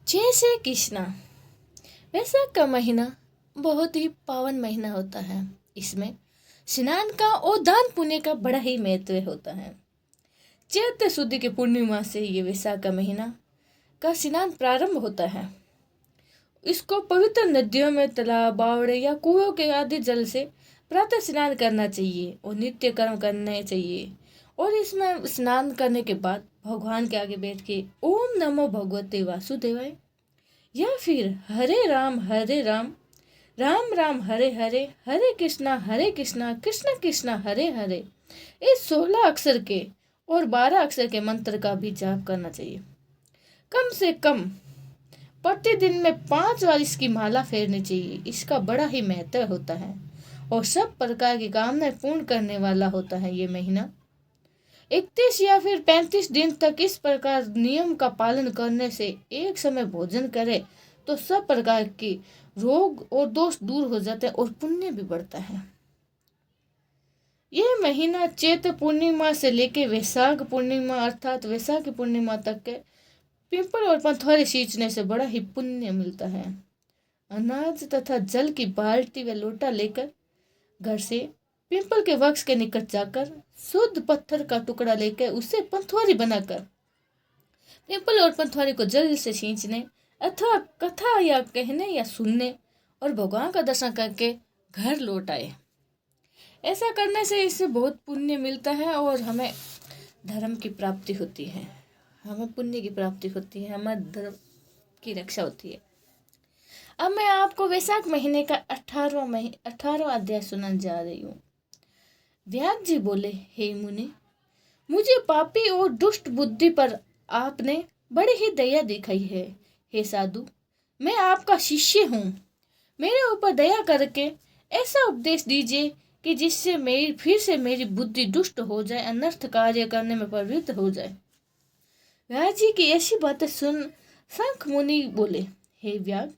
जैसे कृष्णा। वैशाख का महीना बहुत ही पावन महीना होता है। इसमें स्नान का और दान पुण्य का बड़ा ही महत्व होता है। चैत्र शुद्ध की पूर्णिमा से ये वैशाख का महीना का स्नान प्रारंभ होता है। इसको पवित्र नदियों में, तालाब, बावड़े या कुओं के आदि जल से प्रातः स्नान करना चाहिए और नित्य कर्म करने चाहिए। और इसमें स्नान करने के बाद भगवान के आगे बैठ के ओम नमो भगवते वासुदेवाय या फिर हरे राम राम राम हरे हरे, हरे कृष्णा कृष्ण कृष्ण हरे हरे, इस 16 अक्षर के और 12 अक्षर के मंत्र का भी जाप करना चाहिए। कम से कम प्रतिदिन में 5 बार इसकी माला फेरनी चाहिए। इसका बड़ा ही महत्व होता है और सब प्रकार की कामनाएं पूर्ण करने वाला होता है। ये महीना 31 या फिर 35 दिन तक इस प्रकार नियम का पालन करने से एक समय भोजन करे तो सब प्रकार की रोग और दोष दूर हो जाते हैं और पुण्य भी बढ़ता है। यह महीना चैत्र पूर्णिमा से लेके वैशाख पूर्णिमा अर्थात वैशाख पूर्णिमा तक के पिंपल और पंथवारे सींचने से बड़ा ही पुण्य मिलता है। अनाज तथा जल की बाल्टी व लोटा लेकर घर से पिंपल के वृक्ष के निकट जाकर शुद्ध पत्थर का टुकड़ा लेकर उसे पंथवारी बनाकर पिंपल और पंथवारी को जल से सींचने अथवा कथा या कहने या सुनने और भगवान का दर्शन करके घर लौट आए। ऐसा करने से इससे बहुत पुण्य मिलता है और हमें धर्म की प्राप्ति होती है, हमें पुण्य की प्राप्ति होती है, हमारे धर्म की रक्षा होती है। अब मैं आपको वैशाख महीने का 18वां अध्याय सुनाने जा रही हूँ। व्यास जी बोले, हे मुनि, मुझे पापी और दुष्ट बुद्धि पर आपने बड़ी ही दया दिखाई है। हे साधु, मैं आपका शिष्य हूँ। मेरे ऊपर दया करके ऐसा उपदेश दीजिए कि जिससे मेरी बुद्धि दुष्ट हो जाए, अनर्थ कार्य करने में प्रवृत्त हो जाए। व्यास जी की ऐसी बातें सुन शंख मुनि बोले, हे व्यास,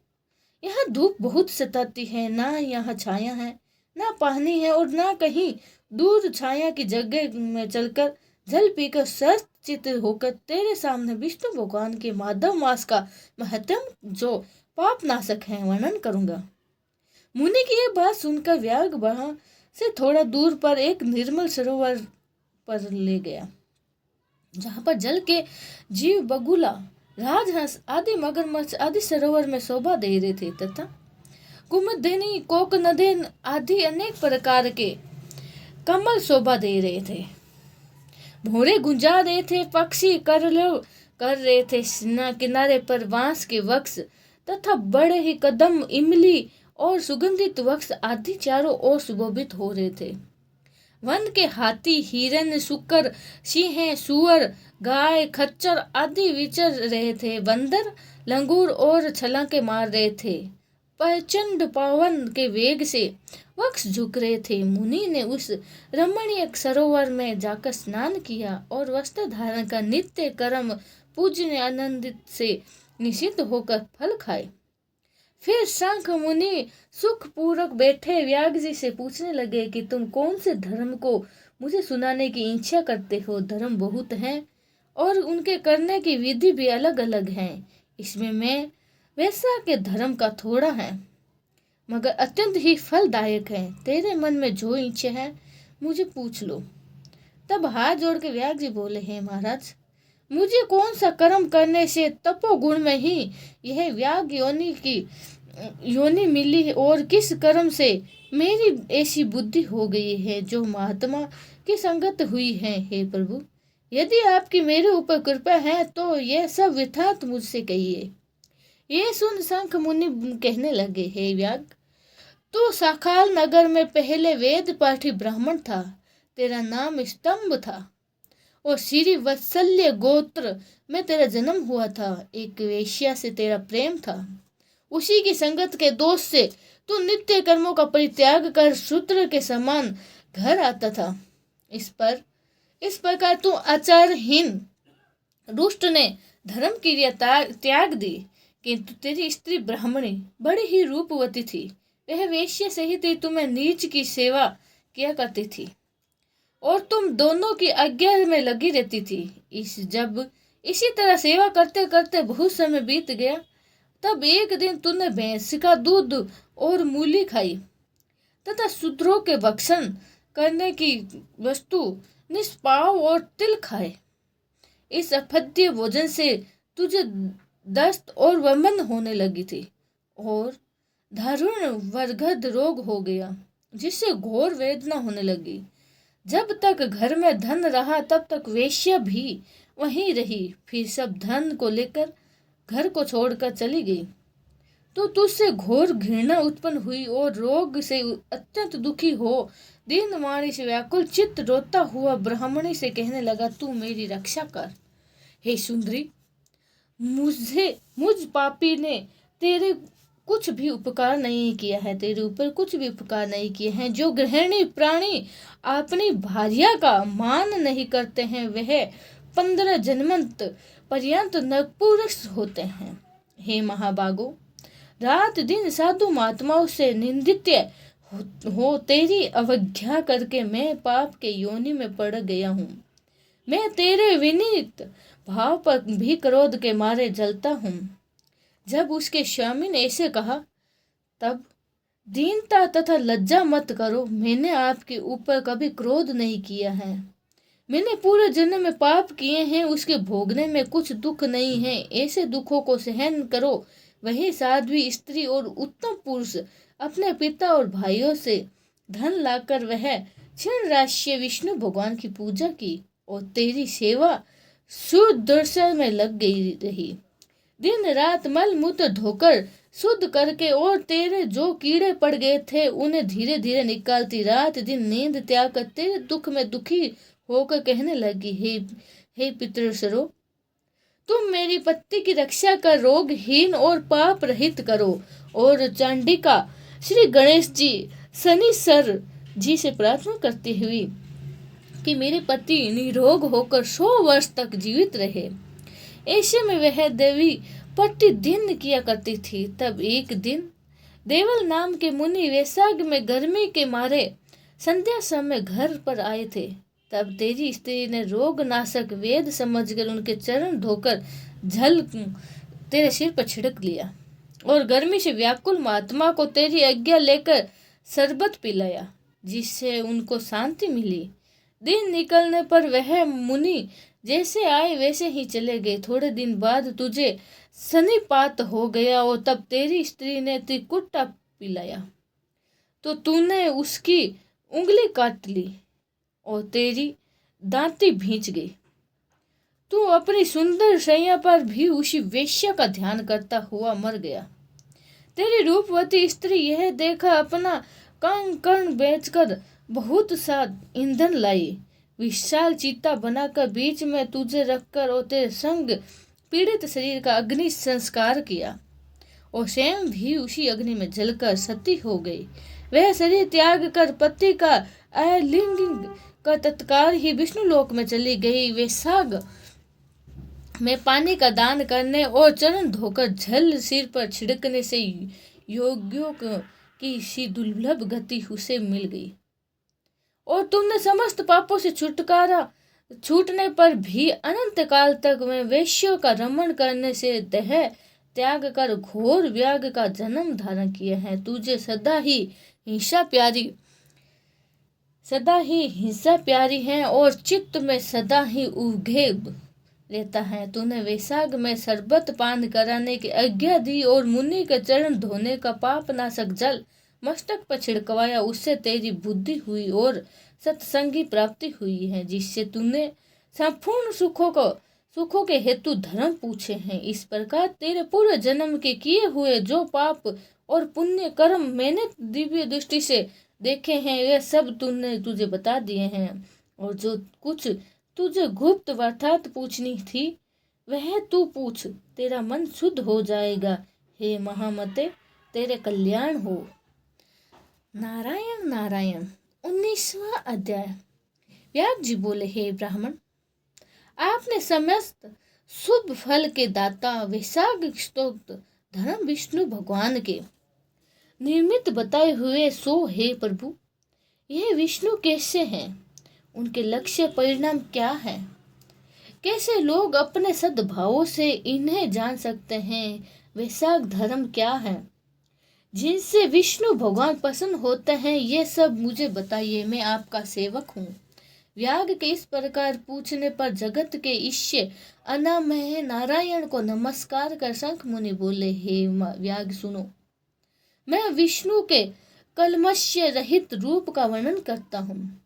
यहाँ धूप बहुत सताती है, ना यहाँ छाया है, ना पानी है और ना कहीं दूर छाया की जगह में चलकर जल पीकर सचित होकर तेरे सामने विष्णु भगवान के माधव मास का महत्म जो पाप नाशक है वर्णन करूंगा। मुनि की यह बात सुनकर व्यास वहां से थोड़ा दूर पर एक निर्मल सरोवर पर ले गया, जहां पर जल के जीव बगुला, राजहंस आदि मगरमच्छ आदि सरोवर में शोभा दे रहे थे तथा कुमुदिनी, कोकनदे आदि अनेक प्रकार के कमल शोभा दे रहे थे। भौरे गुंजा रहे थे, पक्षी करलो कर रहे थे। किनारे पर बांस के वृक्ष तथा बड़े ही कदम, इमली और सुगंधित वृक्ष आदि चारों ओर सुशोभित हो रहे थे। वन के हाथी, हिरन, शुकर, सिंह, सुअर, गाय, खच्चर आदि विचर रहे थे। बंदर, लंगूर और छलांगे मार रहे थे। प्रचंड पवन के वेग से वृक्ष झुक रहे थे। मुनि ने उस रमणीय सरोवर में जाकर स्नान किया और वस्त्र धारण का नित्य कर्म पूजने आनंदित से निषिद्ध होकर फल खाए। फिर शंख मुनि सुख पूर्वक बैठे व्यास जी से पूछने लगे कि तुम कौन से धर्म को मुझे सुनाने की इच्छा करते हो। धर्म बहुत हैं और उनके करने की विधि भी अलग अलग हैं। इसमें मैं वैसा के धर्म का थोड़ा है मगर अत्यंत ही फलदायक है। तेरे मन में जो इच्छा है मुझे पूछ लो। तब हाथ जोड़ के व्यास जी बोले, हैं महाराज, मुझे कौन सा कर्म करने से तपोगुण में ही यह व्याग योनि मिली और किस कर्म से मेरी ऐसी बुद्धि हो गई है जो महात्मा की संगत हुई है। हे प्रभु, यदि आपकी मेरे ऊपर कृपा है तो यह सब यथार्थ मुझसे कहिए। ये सुन शंख मुनि कहने लगे, हे व्याग, तू साखाल नगर में पहले वेद पाठी ब्राह्मण था। तेरा नाम स्तंभ था और श्री वत्सल्य गोत्र में तेरा जन्म हुआ था। एक वेश्या से तेरा प्रेम था। उसी की संगत के दोष से तू नित्य कर्मों का परित्याग कर शूद्र के समान घर आता था। इस प्रकार तू आचारहीन दुष्ट ने धर्म क्रिया त्याग दी। किंतु तेरी स्त्री ब्राह्मणी बड़ी ही रूपवती थी। वह वेश्या सहित ही तुम्हें नीच की सेवा किया करती थी और तुम दोनों की आज्ञा में लगी रहती थी। इसी तरह सेवा करते करते बहुत समय बीत गया। तब एक दिन तूने भैंस का दूध और मूली खाई तथा शूद्रों के भक्षण करने की वस्तु निष्पाव और तिल खाए। इस अभद्य भोजन से तुझे दस्त और वमन होने लगी थी और दारुण वर्गद रोग हो गया, जिससे घोर वेदना होने लगी। जब तक घर में धन रहा तब तक वेश्या भी वहीं रही, फिर सब धन को लेकर घर को छोड़कर चली गई। तो तुझसे घोर घृणा उत्पन्न हुई और रोग से अत्यंत दुखी हो दीनवाणी से व्याकुल चित्त रोता हुआ ब्राह्मणी से कहने लगा, तू मेरी रक्षा कर। हे सुंदरी, मुझ पापी ने तेरे कुछ भी उपकार नहीं किया है, तेरे ऊपर कुछ भी उपकार नहीं किए हैं। जो गृहिणी प्राणी अपनी भार्या का मान नहीं करते हैं वह 15 जन्मंत पर्यंत नरपुरुष होते हैं। हे महाभागो, रात दिन साधु महात्माओं से निंदित हो तेरी अवज्ञा करके मैं पाप के योनि में पड़ गया हूँ। मैं तेरे विनीत भाव पर भी क्रोध के मारे जलता हूँ। जब उसके स्वामी ने ऐसे कहा तब दीनता तथा लज्जा मत करो, मैंने आपके ऊपर कभी क्रोध नहीं किया है। मैंने पूरे जन्म में पाप किए हैं, उसके भोगने में कुछ दुख नहीं है। ऐसे दुखों को सहन करो। वही साध्वी स्त्री और उत्तम पुरुष अपने पिता और भाइयों से धन लाकर वह क्षीण राशि विष्णु भगवान की पूजा की और तेरी सेवा सुदर्शन में लग गई रही। दिन रात मल मूत्र धोकर शुद्ध करके और तेरे जो कीड़े पड़ गए थे उन्हें धीरे धीरे निकालती, रात दिन नींद त्याग कर तेरे दुख में दुखी होकर कहने लगी, हे पितृसरो, तुम मेरी पत्नी की रक्षा कर रोगहीन और पाप रहित करो। और चांडिका श्री गणेश जी शनिश्चर जी से प्रार्थना करती हुई कि मेरे पति निरोग होकर 100 वर्ष तक जीवित रहे। ऐसे में वह देवी प्रतिदिन किया करती थी। तब एक दिन देवल नाम के मुनि वैशाख में गर्मी के मारे संध्या समय घर पर आए थे। तब तेरी स्त्री ने रोग नाशक वेद समझकर उनके चरण धोकर जल तेरे सिर पर छिड़क लिया और गर्मी से व्याकुल महात्मा को तेरी आज्ञा लेकर शरबत पिलाया, जिससे उनको शांति मिली। दिन निकलने पर वह मुनि जैसे आए वैसे ही चले गए। थोड़े दिन बाद तुझे सन्निपात हो गया और तब तेरी स्त्री ने त्रिकुटा पिलाया तो तूने उसकी उंगली काट ली और तेरी दांती भींच गई। तू अपनी सुंदर शैया पर भी उसी वेश्या का ध्यान करता हुआ मर गया। तेरी रूपवती स्त्री यह देखा अपना कंकण बेचकर बहुत सा ईंधन लाई, विशाल चिता बनाकर बीच में तुझे रखकर और तेरे संग पीड़ित शरीर का अग्नि संस्कार किया और स्वयं भी उसी अग्नि में जलकर सती हो गई। वह शरीर त्याग कर पति का आलिंगन कर तत्काल ही विष्णु लोक में चली गई। वैशाख में पानी का दान करने और चरण धोकर जल सिर पर छिड़कने से योगियों की सी दुर्लभ गति उसे मिल गई और तुमने समस्त पापों से छुटकारा छूटने पर भी अनंत काल तक में वैश्यों का रमण करने से देह त्याग कर घोर व्याग का जन्म धारण किया है। तुझे सदा ही हिंसा प्यारी है और चित्त में सदा ही उद्वेग लेता है। तूने वैशाख में शरबत पान कराने की आज्ञा दी और मुनि के चरण धोने का पाप नाशक जल मस्तक पर छिड़कवाया, उससे तेरी बुद्धि हुई और सत्संगी प्राप्ति हुई है, जिससे तूने संपूर्ण सुखों के हेतु धर्म पूछे हैं। इस प्रकार तेरे पूरे जन्म के किए हुए जो पाप और पुण्य कर्म मैंने दिव्य दृष्टि से देखे हैं वे सब तुझे बता दिए हैं और जो कुछ तुझे गुप्त अर्थात पूछनी थी वह तू पूछ, तेरा मन शुद्ध हो जाएगा। हे महामते, तेरे कल्याण हो। नारायण नारायण। 19वां अध्याय। व्यास जी बोले, हे ब्राह्मण, आपने समस्त शुभ फल के दाता वैशाख स्तोत्र धर्म विष्णु भगवान के निर्मित बताए हुए सो हे प्रभु, यह विष्णु कैसे हैं, उनके लक्ष्य परिणाम क्या है, कैसे लोग अपने सद्भावों से इन्हें जान सकते हैं? वैशाख धर्म क्या है जिनसे विष्णु भगवान पसंद होते हैं, ये सब मुझे बताइए, मैं आपका सेवक हूँ। व्याग के इस प्रकार पूछने पर जगत के ईश्य अनामय नारायण को नमस्कार कर शंख मुनि बोले, हे व्याग सुनो, मैं विष्णु के कलमश्य रहित रूप का वर्णन करता हूँ।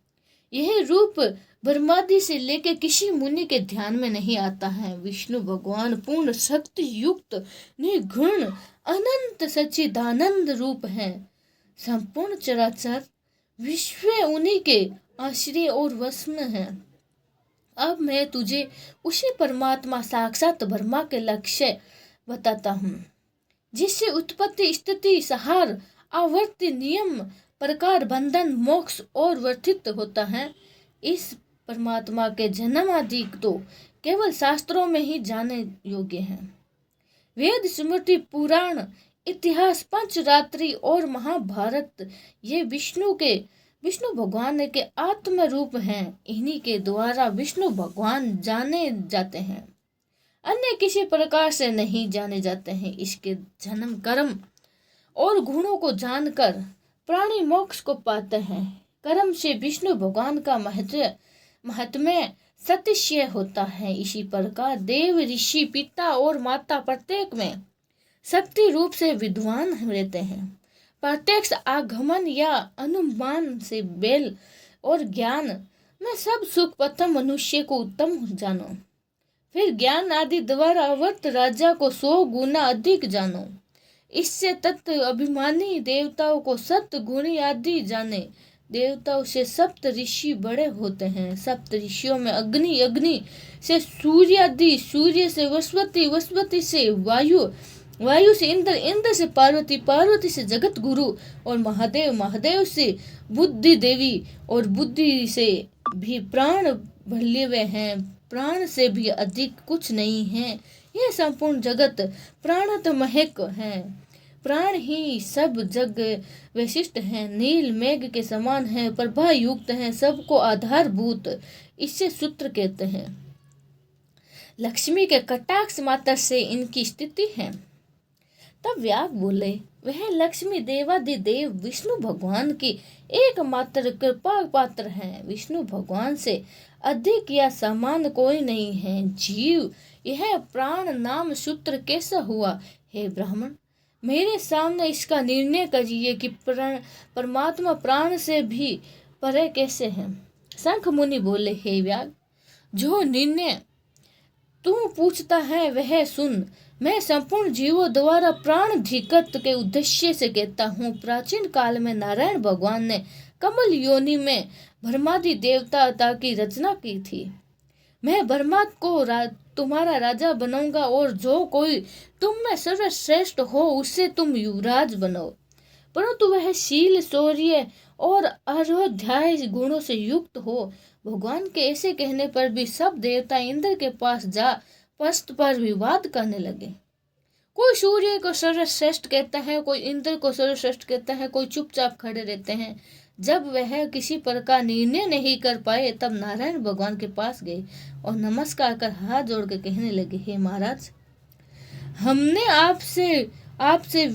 यह रूप ब्रह्मादि से लेकर किसी मुनि के ध्यान में नहीं आता है। विष्णु भगवान पूर्ण शक्ति युक्त निर्गुण अनंत सच्चिदानंद रूप है। संपूर्ण चराचर विश्व उन्हीं के आश्रय और वश में है। अब मैं तुझे उसी परमात्मा साक्षात ब्रह्मा के लक्ष्य बताता हूँ, जिससे उत्पत्ति स्थिति संहार आवर्ती नियम प्रकार बंधन मोक्ष और वर्तित होता है। इस परमात्मा के जन्म आदि तो केवल शास्त्रों में ही जाने योग्य हैं। वेद स्मृति पुराण इतिहास पंचरात्रि और महाभारत ये विष्णु भगवान के आत्म रूप हैं। इन्हीं के द्वारा विष्णु भगवान जाने जाते हैं, अन्य किसी प्रकार से नहीं जाने जाते हैं। इसके जन्म कर्म और गुणों को जानकर प्राणी मोक्ष को पाते हैं। कर्म से विष्णु भगवान का महत्म्य सतिशय होता है। इसी प्रकार देव ऋषि पिता और माता प्रत्येक में शक्ति रूप से विद्वान रहते हैं। प्रत्यक्ष आगमन या अनुमान से बेल और ज्ञान में सब सुख प्रथम मनुष्य को उत्तम जानो, फिर ज्ञान आदि द्वारा अवर्त राजा को 100 गुना अधिक जानो। इससे तत्व अभिमानी देवताओं को सप्त गुणी आदि जाने। देवताओं से सप्त ऋषि बड़े होते हैं। सप्त ऋषियों में अग्नि, अग्नि से सूर्य आदि, सूर्य से वसवती, वसवती से वायु, वायु से इंद्र, इंद्र से पार्वती, पार्वती से जगत गुरु और महादेव, महादेव से बुद्धि देवी और बुद्धि से भी प्राण भले हुए हैं। प्राण से भी अधिक कुछ नहीं है। यह संपूर्ण जगत प्राणत महक है। प्राण ही सब जग विशिष्ट है, नील मेघ के समान है, प्रभा युक्त है, सबको आधारभूत, इससे सूत्र कहते हैं। लक्ष्मी के कटाक्ष मात्र से इनकी स्थिति है। तब व्याग बोले, वह लक्ष्मी देवादिदेव विष्णु भगवान की एकमात्र कृपा पात्र है। विष्णु भगवान से अधिक या समान कोई नहीं है। जीव यह प्राण नाम सूत्र कैसा हुआ? हे ब्राह्मण, मेरे सामने इसका निर्णय करिए कि परमात्मा प्राण से भी परे कैसे है। शंख मुनि बोले, हे व्याग, जो निर्णय तू पूछता है वह सुन। मैं संपूर्ण जीवों द्वारा प्राण धिकत के उद्देश्य से कहता हूँ। प्राचीन काल में नारायण भगवान ने कमल योनि में ब्रह्मादि देवता की रचना की थी। मैं ब्रह्मा को तुम्हारा राजा बनाऊंगा और जो कोई तुम में सर्वश्रेष्ठ हो उससे तुम युवराज बनो। परंतु वह शील, शौर्य और अरोध्याय गुणों से युक्त हो। भगवान के ऐसे कहने पर भी सब देवता इंद्र के पास जा परस्पर विवाद करने लगे। कोई सूर्य को सर्वश्रेष्ठ कहता है, कोई इंद्र को सर्वश्रेष्ठ कहता है, कोई चुपचाप खड़े रहते हैं। जब वह किसी प्रकार निर्णय नहीं कर पाए तब नारायण भगवान के पास गए और नमस्कार कर हाथ जोड़ के कहने लगे, हे महाराज, हमने आपसे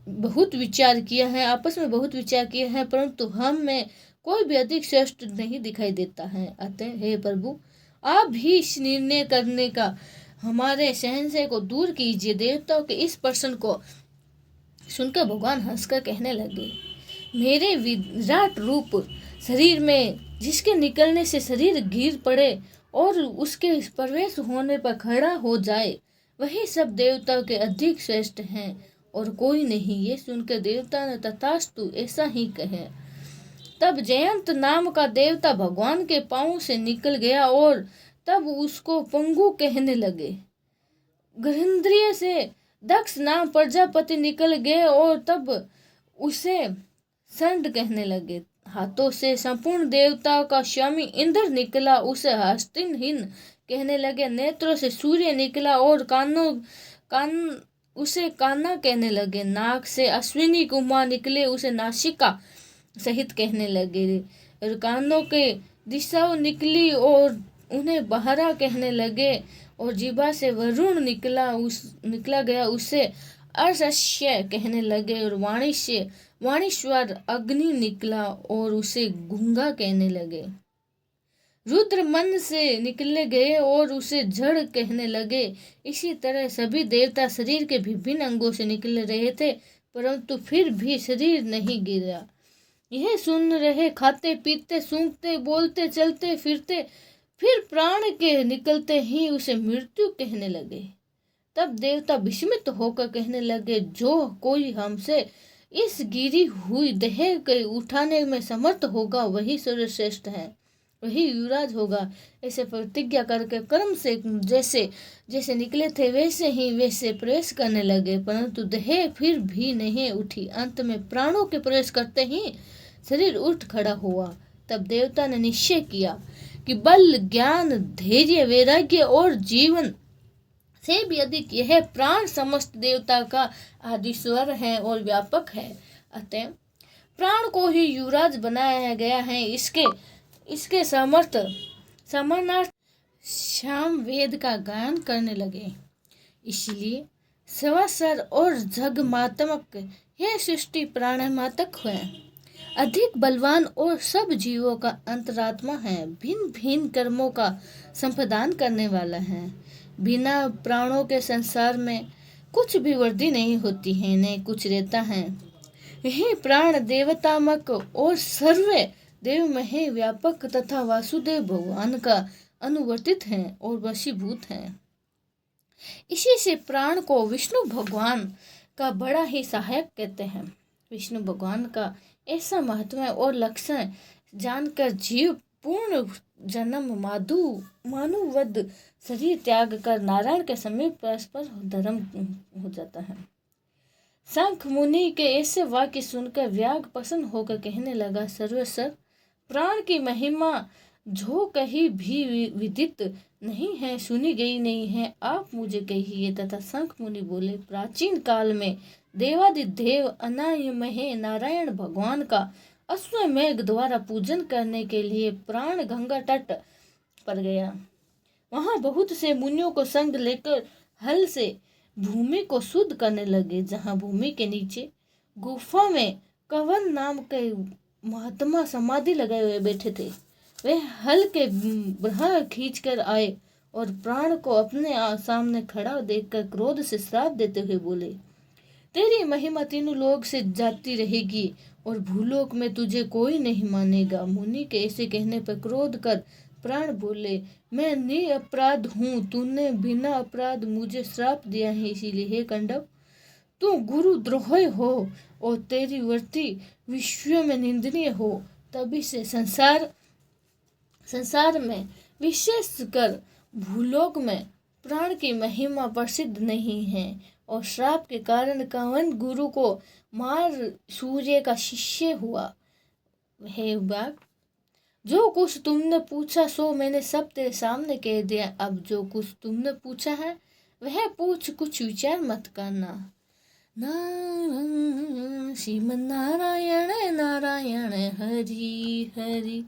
बहुत विचार किया है, आपस में बहुत विचार किया है, परंतु हम में कोई भी अधिक श्रेष्ठ नहीं दिखाई देता है। अतः हे प्रभु, आप भी इस निर्णय करने का हमारे शहंशाह को दूर कीजिए। देवताओं के इस प्रश्न को सुनकर भगवान हंसकर कहने लगे, मेरे विराट रूप शरीर में जिसके निकलने से शरीर गिर पड़े और उसके प्रवेश होने पर खड़ा हो जाए, वही सब देवताओं के अधिक श्रेष्ठ हैं और कोई नहीं। ये सुनकर देवता ने तथास्तु ऐसा ही कहे। तब जयंत नाम का देवता भगवान के पांव से निकल गया और तब उसको पंगु कहने लगे। गृहेंद्रिय से दक्ष नाम प्रजापति निकल गए और तब उसे संड कहने लगे। हाथों से संपूर्ण देवताओं का स्वामी इंद्र निकला, उसे हस्तिनहीन कहने लगे। नेत्रों से सूर्य निकला और उसे कान्ना कहने लगे। नाक से अश्विनी कुमार निकले, उसे नासिका सहित कहने लगे। और कानों के दिशाओं निकली और उन्हें बहरा कहने लगे और जीभा से वरुण निकला गया उसे अर्शस्य कहने लगे और वाणीश्वर अग्नि निकला और उसे गूंगा कहने लगे। रुद्र मन से निकले गए और उसे जड़ कहने लगे। इसी तरह सभी देवता शरीर के विभिन्न अंगों से निकल रहे थे, परंतु फिर भी शरीर नहीं गिरा। यह सुन रहे खाते पीते सूंघते बोलते चलते फिरते फिर प्राण के निकलते ही उसे मृत्यु कहने लगे। तब देवता विस्मित होकर कहने लगे, जो कोई हमसे इस गिरी हुई देह के उठाने में समर्थ होगा वही सर्वश्रेष्ठ है, वही युवराज होगा। ऐसे प्रतिज्ञा करके कर्म से जैसे जैसे निकले थे वैसे प्रवेश करने लगे, परंतु देह फिर भी नहीं उठी। अंत में प्राणों के प्रवेश करते ही शरीर उठ खड़ा हुआ। तब देवता ने निश्चय किया कि बल ज्ञान धैर्य वैराग्य और जीवन से भी अधिक यह प्राण समस्त देवता का आदिस्वर है और व्यापक है। अतः प्राण को ही युवराज बनाया गया है। इसके समानार्थ श्याम वेद का गायन करने लगे। इसलिए सवासर और जगमात्मक यह सृष्टि प्राणमातक है, अधिक बलवान और सब जीवों का अंतरात्मा है, भिन्न भिन्न कर्मों का संपादन करने वाला है। बिना प्राणों के संसार में कुछ भी वृद्धि नहीं होती है, न कुछ रहता है। यही प्राण देवतात्मक और सर्व देवमय व्यापक तथा वासुदेव भगवान का अनुवर्तित है और वशीभूत है। इसी से प्राण को विष्णु भगवान का बड़ा ही सहायक कहते हैं। विष्णु भगवान का ऐसा महत्व और लक्षण जानकर जीव पूर्ण जन्म मानुवद शरीर त्याग कर नारायण के समीप परस्पर धर्म हो जाता है। शंख मुनि के ऐसे वाक्य सुनकर व्याग प्रसन्न होकर कहने लगा, सर्वसर प्राण की महिमा जो कहीं भी विदित नहीं है, सुनी गई नहीं है, आप मुझे कहिए। तथा शंख मुनि बोले, प्राचीन काल में देवादिदेव अनामय नारायण भगवान का अश्वमेघ द्वारा पूजन करने के लिए प्राण गंगा तट पर गया। वहां बहुत से मुनियों को संग लेकर हल से भूमि को शुद्ध करने लगे। जहां भूमि के नीचे गुफा में कवन नाम के महात्मा समाधि लगाए हुए बैठे थे, वे हल के बाहर खींच कर आए और प्राण को अपने सामने खड़ा देखकर क्रोध से श्राप देते हुए बोले, तेरी महिमा तीनों लोक से जाती रहेगी और भूलोक में तुझे कोई नहीं मानेगा। मुनि के ऐसे कहने पर क्रोध कर प्राण बोले, मैं निरपराध हूँ, तूने बिना अपराध मुझे श्राप दिया है, इसीलिए हे कंडव तू गुरु द्रोही हो और तेरी वृत्ति विश्व में निंदनीय हो। तभी से संसार में विशेषकर भूलोक में प्राण की महिमा प्रसिद्ध नहीं है और श्राप के कारण कवन गुरु को मार सूर्य का शिष्य हुआ। हे बाग, जो कुछ तुमने पूछा सो मैंने सब तेरे सामने कह दिया। अब जो कुछ तुमने पूछा है वह पूछ, कुछ विचार मत करना। नारायण श्रीमन नारायण नारायण हरि हरि।